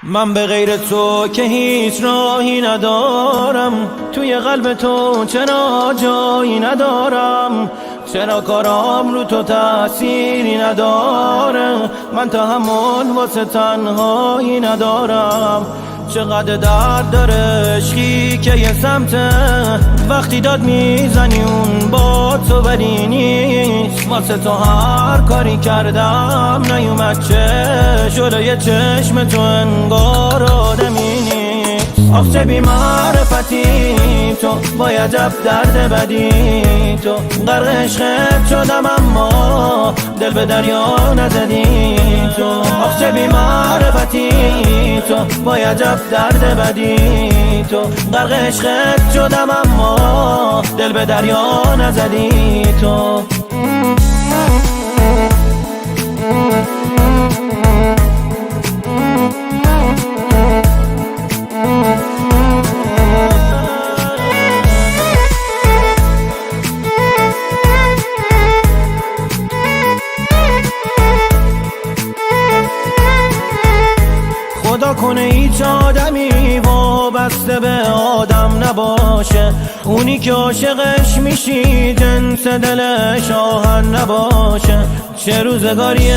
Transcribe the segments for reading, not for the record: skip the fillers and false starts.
من به غیر تو که هیچ راهی ندارم، توی قلب تو چرا جایی ندارم، چرا کارام رو تو تأثیری نداره، من تحمل واسه تنهایی ندارم. چقدر درد داره عشقی که یه سمته، وقتی داد میزنی اون با تو ولی نیست، واسه تو هر کاری کردم نیومد چه شده چشم تو انگار آدمی نیست. آخ چه بی معرفتی تو، باید عجب درد بدی تو، غرق عشقت شدم اما دل به دریا نزدی تو. آخ چه بی معرفتی تو، باید عجب درد بدی تو، غرق عشقت شدم اما دل به دریا نزدی تو. خدا کنه هیچ آدمی وابسته به آدم نباشه، اونی که عاشقش میشی جنس دلش آهن نباشه. چه روزگاری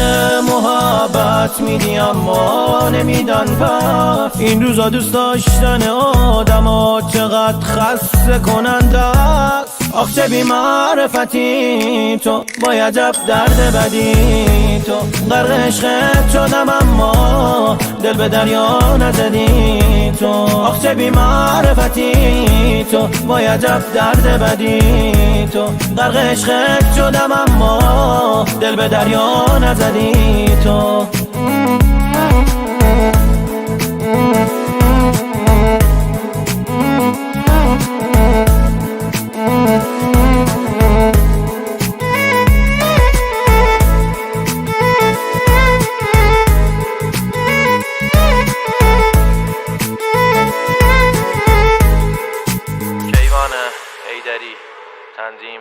محبت میدی اما نمیدن پس، این روزا دوست داشتن آدم ها چقدر خسته کننده است. آخ چه بی معرفتی تو، باید عجب درد بدی تو، غرق عشقت شدم اما دل به دریا نزدی تو. آخ چه بی معرفتی تو، باید عجب درد بدی تو، غرق عشقت شدم اما دل به دریا نزدی تو. ایدری، تنظیم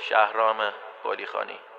شهرام قلیخانی.